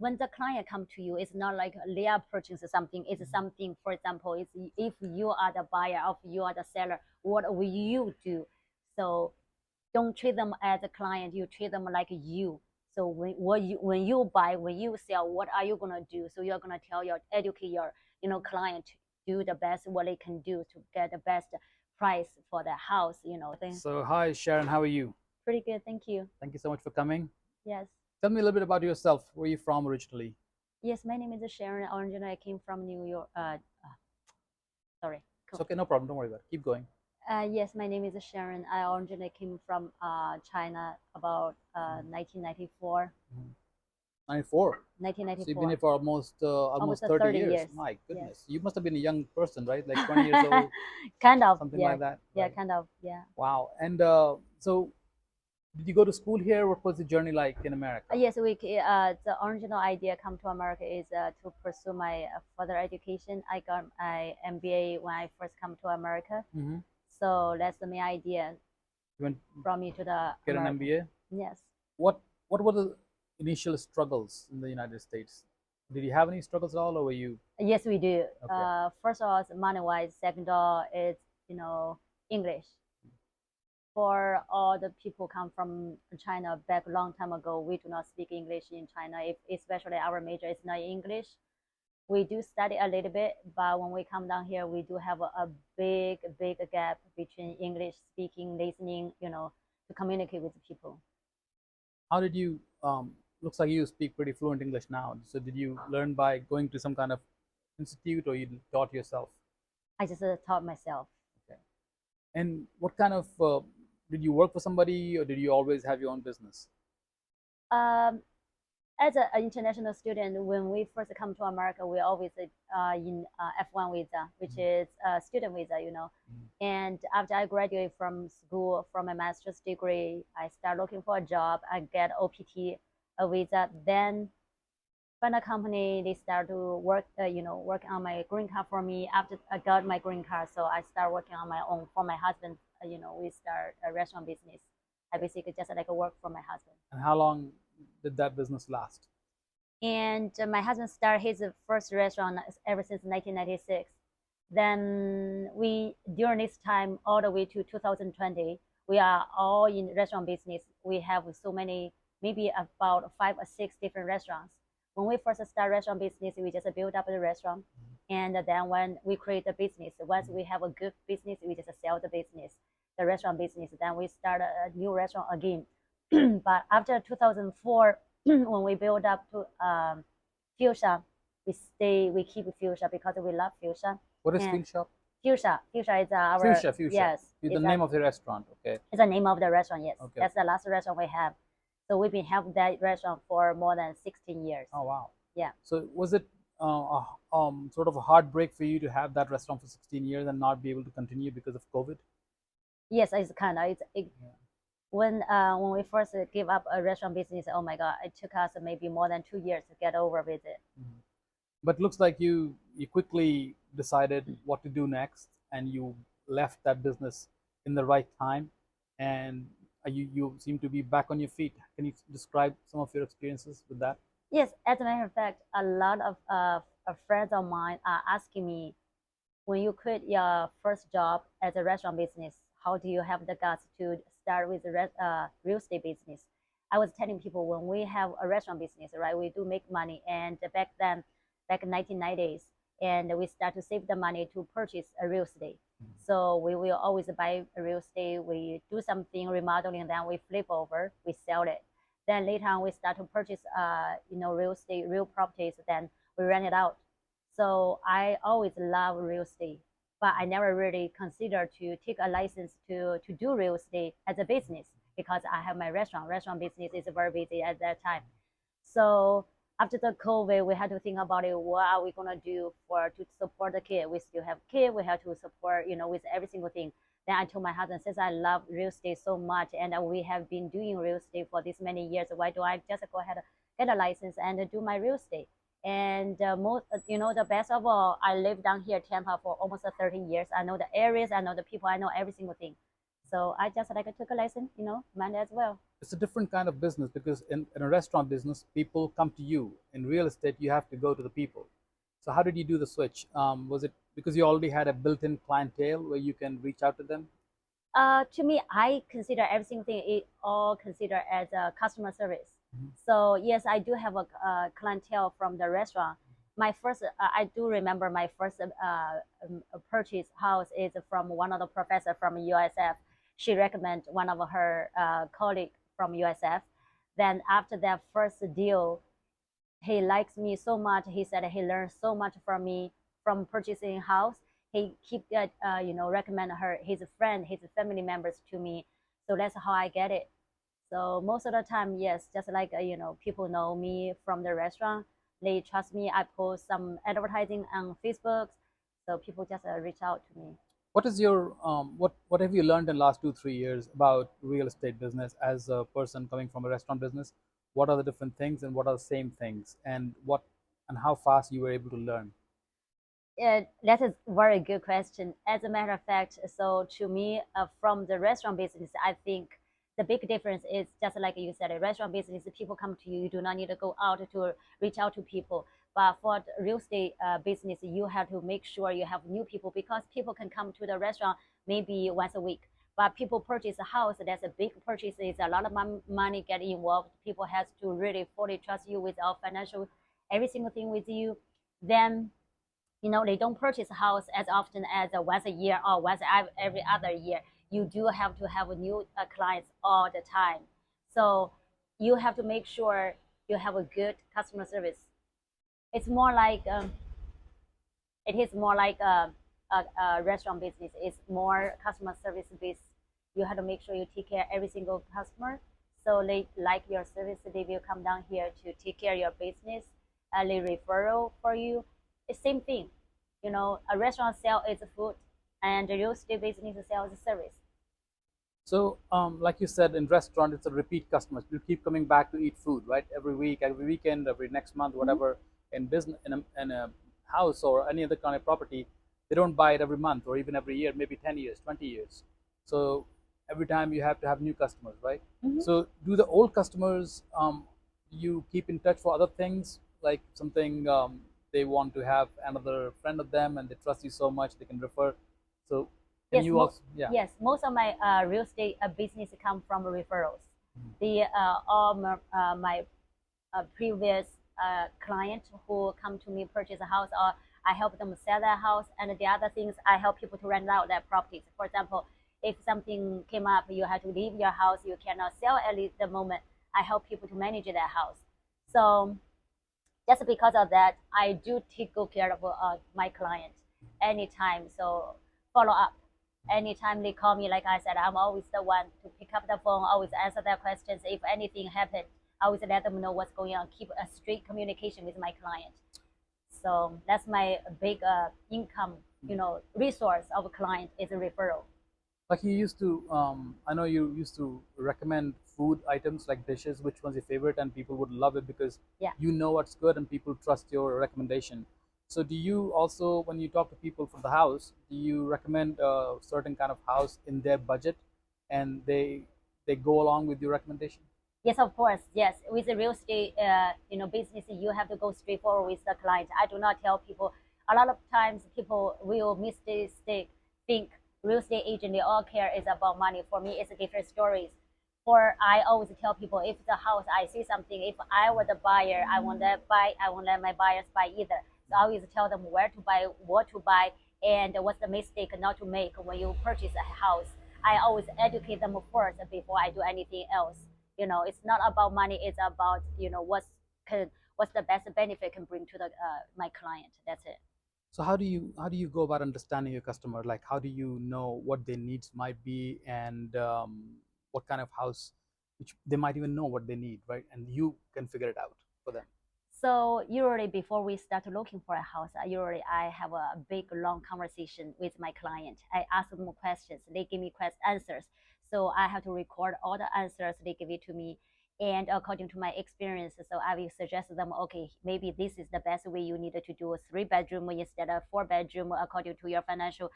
when the client come to you, it's not like they are purchasing something. It's something, for example, it's if you are the buyer or you are the seller, what will you do? So don't treat them as a client. You treat them like you. So when you buy, when you sell, what are you gonna do? So you're gonna educate your client to do the best what they can do to get the best price for the house. So, hi, Sharon, how are you? Pretty good, thank you. Thank you so much for coming. Yes. Tell me a little bit about yourself. Where are you from originally? Yes, my name is Sharon. Originally, I came from New York. Sorry. It's okay, no problem. Don't worry about it. Keep going. Yes, my name is Sharon. I originally came from China about 1994. 94. So you've been 1994. here for almost Almost 30 30 years. years. My Yes. goodness. You must have been a young person, right? Like 20 years old, Kind of. something Yeah. like that. Yeah. Right. Kind of. Yeah. Wow. And so, did you go to school here? What was the journey like in America? Yes, the original idea come to America is to pursue my further education. I got my MBA when I first come to America. Mm-hmm. So that's the main idea You went brought me to the get an America. MBA? Yes. What were the initial struggles in the United States? Did you have any struggles at all, or were you Yes, we do. okay? First of all, it's money-wise. Second of all, it's English. For all the people come from China back a long time ago, we do not speak English in China. If especially our major is not English, we do study a little bit, but when we come down here, we do have a big gap between English speaking, listening, to communicate with people. How did you? Looks like you speak pretty fluent English now. So did you learn by going to some kind of institute, or you taught yourself? I just taught myself. Okay. And what kind of did you work for somebody, or did you always have your own business? Um, as an international student, when we first come to America, we always in F1 visa, which is a student visa. And after I graduate from school from a master's degree, I start looking for a job. I get OPT a visa. Then find a company, they start to work on my green card for me. After I got my green card, so I start working on my own for my husband. We start a restaurant business. I basically just like work for my husband. And how long did that business last? And my husband started his first restaurant ever since 1996. Then during this time, all the way to 2020, we are all in restaurant business. We have so many, maybe about 5 or 6 different restaurants. When we first start restaurant business, we just build up the restaurant. And then when we create the business, once we have a good business, we just sell the business, the restaurant business. Then we start a new restaurant again. But after 2004, when we build up to Fuchsia, we keep Fuchsia because we love Fuchsia. What is And Field Shop? Fuchsia is our Fuchsia. yes. The It's name of the restaurant. Okay. it's the name of the restaurant. Yes, Okay. that's the last restaurant we have. So we've been having that restaurant for more than 16 years. Oh wow. Yeah. So was it sort of a heartbreak for you to have that restaurant for 16 years and not be able to continue because of COVID? Yes, it's kind of Yeah. when we first gave up a restaurant business. Oh my God, it took us maybe more than 2 years to get over with it. Mhm. But looks like you quickly decided what to do next, and you left that business in the right time, and you seem to be back on your feet. Can you describe some of your experiences with that? Yes, as a matter of fact, a lot of friends of mine are asking me, when you quit your first job as a restaurant business, how do you have the guts to start with the real estate business? I was telling people when we have a restaurant business, right, we do make money. And back then, back in 1990s, and we start to save the money to purchase a real estate. So we will always buy a real estate. We do something remodeling, then we flip over, we sell it. Then later on, we start to purchase, real estate, real properties. Then we rent it out. So I always love real estate, but I never really considered to take a license to do real estate as a business because I have my restaurant. Restaurant business is very busy at that time. So after the COVID, we had to think about it. What are we gonna do to support the kid? We still have kid. We have to support, with every single thing. Then I told my husband, since I love real estate so much, and we have been doing real estate for this many years, why do I just go ahead get a license and do my real estate? And the best of all, I lived down here, Tampa, for almost 13 years. I know the areas, I know the people, I know every single thing. So I just like took a lesson, might as well. It's a different kind of business because in a restaurant business, people come to you. In real estate, you have to go to the people. So how did you do the switch? Was it because you already had a built-in clientele where you can reach out to them? To me, I consider everything it all consider as a customer service. Mhm. So yes, I do have a clientele from the restaurant. My first, I do remember my first purchase house is from one of the professor from USF. She recommended one of her colleague from USF. Then after that first deal, he likes me so much. He said he learned so much from me from purchasing house. He keep recommend her his friend, his family members to me. So that's how I get it. So most of the time, yes, just like people know me from the restaurant. They trust me. I post some advertising on Facebook, so people just reach out to me. What is your what have you learned in the last 2 3 years about real estate business as a person coming from a restaurant business? What are the different things and what are the same things and what and how fast you were able to learn? That is a very good question. As a matter of fact, so to me, from the restaurant business, I think the big difference is just like you said, a restaurant business, people come to you, you do not need to go out to reach out to people. But for the real estate business, you have to make sure you have new people because people can come to the restaurant maybe once a week. But people purchase a house, that's a big purchase, it's a lot of money get involved. People has to really fully trust you with our financial, every single thing with you. Then they don't purchase a house as often as once a year or once every other year. You do have to have new clients all the time. So you have to make sure you have a good customer service. It's more like it is more like a restaurant business. It's more customer service based. You have to make sure you take care of every single customer. So they like your service, they will come down here to take care of your business. They referral for you. It's same thing. A restaurant sell is food, and the real estate business sells service. So, like you said, in restaurant, it's a repeat customers. You keep coming back to eat food, right? Every week, every weekend, every next month, Mm-hmm. whatever. In business, in a house or any other kind of property, they don't buy it every month or even every year, maybe 10 years, 20 years. So every time you have to have new customers, right? Mm-hmm. So do the old customers, you keep in touch for other things, like something they want to have another friend of them and they trust you so much they can refer. So can Yes, you also, yeah. yes. Most of my real estate business come from referrals. Mhm. The all my previous client who come to me purchase a house, or I help them sell their house, and the other things I help people to rent out their properties. For example, if something came up, you have to leave your house, you cannot sell at the moment. I help people to manage their house. So just because of that, I do take good care of my clients anytime. So follow up. Anytime they call me, like I said, I'm always the one to pick up the phone, always answer their questions. If anything happens, I always let them know what's going on. Keep a straight communication with my client. So that's my big income, resource of a client is a referral. Like you used to, I know you used to recommend food items like dishes, which one's your favorite, and people would love it because Yeah. you know what's good and people trust your recommendation. So do you also, when you talk to people for the house, do you recommend a certain kind of house in their budget, and they go along with your recommendation? Yes, of course. Yes, with the real estate, business, you have to go straightforward with the client. I do not tell people. A lot of times, people will mistake think real estate agent they all care is about money. For me, it's different stories. For I always tell people if the house I see something, if I were the buyer, I won't let buy. I won't let my buyers buy either. So I always tell them where to buy, what to buy, and what's the mistake not to make when you purchase a house. I always educate them first before I do anything else. It's not about money, it's about what's the best benefit can bring to the my client. That's it. So how do you go about understanding your customer? Like how do you know what their needs might be and what kind of house, which they might even know what they need, right? And you can figure it out for them. So usually before we start looking for a house, usually I have a big long conversation with my client. I ask them questions, they give me answers. So I have to record all the answers they give it to me, and according to my experience, so I will suggest them, okay, maybe this is the best way. You needed to do a 3 bedroom instead of 4 bedroom, according to your financial,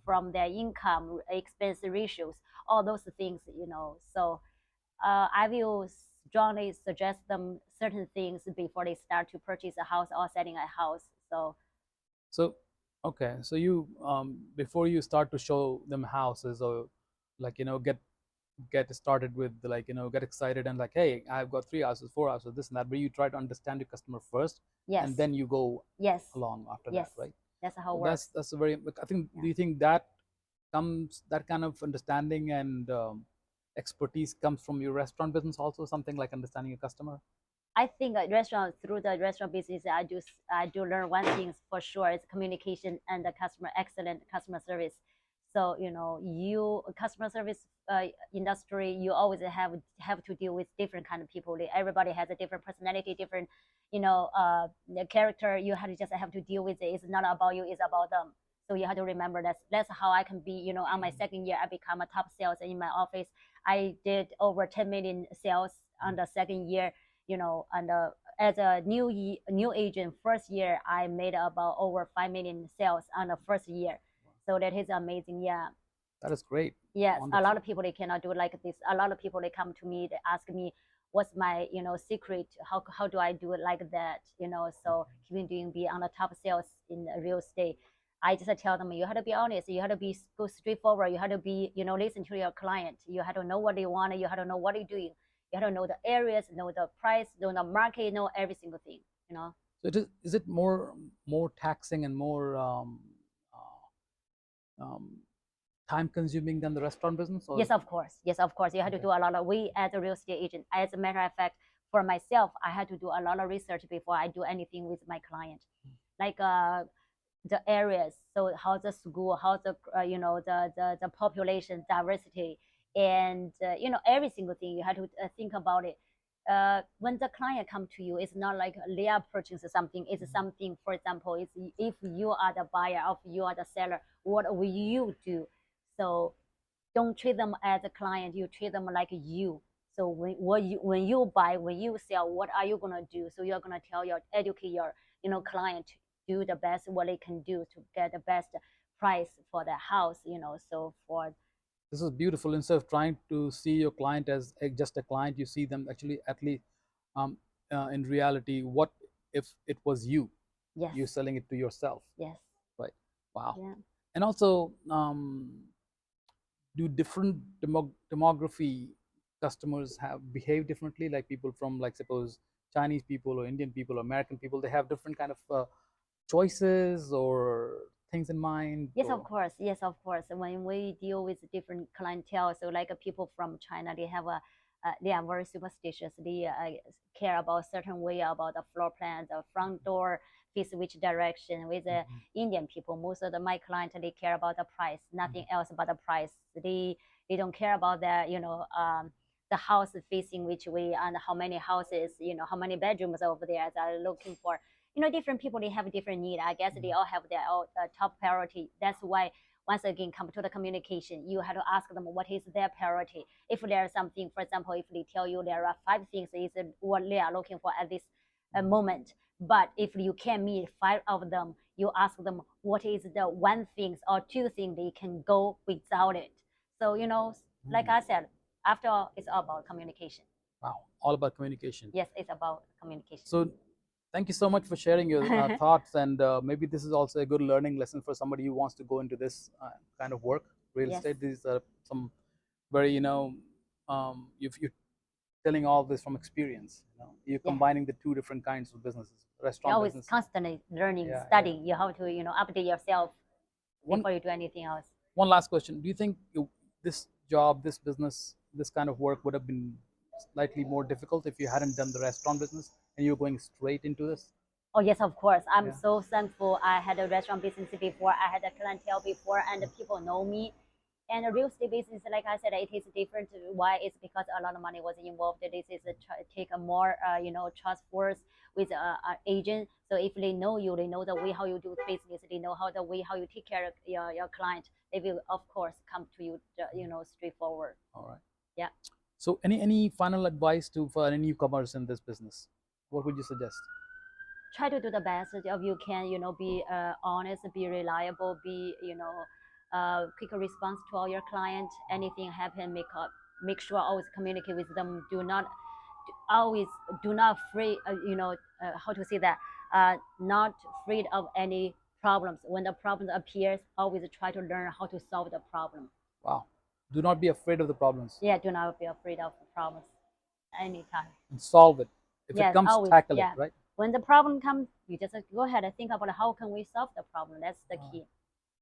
from their income, expense ratios, all those things, so I will strongly suggest them certain things before they start to purchase a house or selling a house. So So, okay, so you before you start to show them houses, or like get started with, like get excited and like, hey, I've got 3 houses, 4 houses, this and that, but you try to understand your customer first, and yes, then you go yes, along after that, yes, right? that's how it So works. that's a very, I think, Yeah. do you think that comes, that kind of understanding and expertise comes from your restaurant business also, something like understanding your customer? I think through the restaurant business, I do learn one thing for sure: is communication and the excellent customer service. So you customer service industry, you always have to deal with different kind of people. Everybody has a different personality, different character. You have to deal with it. It's not about you; it's about them. So you have to remember that's how I can be. On my second year, I become a top sales in my office. I did over 10 million sales on the second year, and as a new agent, first year I made about over 5 million sales on the first year. So that is amazing. Yeah. That is great. Yes, a lot Wonderful. of people they cannot do it like this. A lot of people they come to me, they ask me, what's my secret? How do I do it like that? So keeping doing be on the top sales in real estate. I just tell them, you have to be honest. You have to be go straightforward. You have to be listen to your client. You have to know what they want. You have to know what they're doing. You have to know the areas, know the price, know the market, know every single thing. So is it more taxing and more um, time consuming than the restaurant business, or? Yes, of course. Yes, of course. You have to do a lot of. We as a real estate agent, as a matter of fact, for myself, I had to do a lot of research before I do anything with my client, like the areas. So how's the school, how's the the population diversity, and every single thing you have to think about it. When the client come to you, it's not like they are purchasing something. It's something. For example, it's if you are the buyer, or you are the seller, what will you do? So don't treat them as a client. You treat them like you. So when you buy, when you sell, what are you gonna do? So you're gonna educate your client to do the best what they can do to get the best price for the house. So for This is beautiful. Instead of trying to see your client as just a client, you see them actually, at least um, in reality, what if it was you, yes, you selling it to yourself, yes, right? Wow. yeah. And also, do different demography customers have behave differently, like people from, like, suppose Chinese people or Indian people or American people, they have different kind of choices or things in mind, Yes, of or? course. Yes, of course. When we deal with different clientele, so like people from China, they are very superstitious. They care about certain way about the floor plan, the front door face which direction. With the Indian people, most of my clients they care about the price, nothing else but the price. They don't care about the house facing which way and how many houses, how many bedrooms over there they're looking for. Different people they have different need. I guess they all have their own top priority. That's why once again come to the communication. You have to ask them what is their priority. If there's something, for example, if they tell you there are 5 things is what they are looking for at this moment, but if you can meet 5 of them, you ask them what is the one thing or 2 things they can go without it. So like I said, after all, it's all about communication. Wow, all about communication. Yes, it's about communication. So thank you so much for sharing your thoughts, and maybe this is also a good learning lesson for somebody who wants to go into this kind of work, real Yes. estate. These are some very, you're telling all this from experience. You're Yeah. combining the two different kinds of businesses, You're restaurant always business. constantly learning, Yeah, studying. You have to, update yourself one before you do anything else. one last question: do you think this job, this business, this kind of work would have been slightly more difficult if you hadn't done the restaurant business and you're going straight into this? Oh yes, of course. I'm Yeah. so thankful. I had a restaurant business before. I had a clientele before, and the people know me. And a real estate business, like I said, it is different. Why? It's because a lot of money was involved. This is take a more, trust force with an agent. So if they know you, they know the way how you do business. They know how the way how you take care of your client. They will, of course, come to you, straightforward. All right. Yeah. So, any final advice to for any newcomers in this business? What would you suggest? Try to do the best of you can, be honest, be reliable, be, quick response to all your client. Anything happen, make sure always communicate with them. Do not always do not afraid, how to say that, not afraid of any problems. When the problem appears, always try to learn how to solve the problem. Wow. Do not be afraid of the problems Yeah, do not be afraid of the problems anytime. and solve it. If it Yes, comes, always. tackle it, Yeah. right? When the problem comes, you just go ahead and think about how can we solve the problem. That's the key.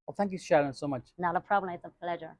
Well, thank you, Sharon, so much. Not a problem. It's a pleasure.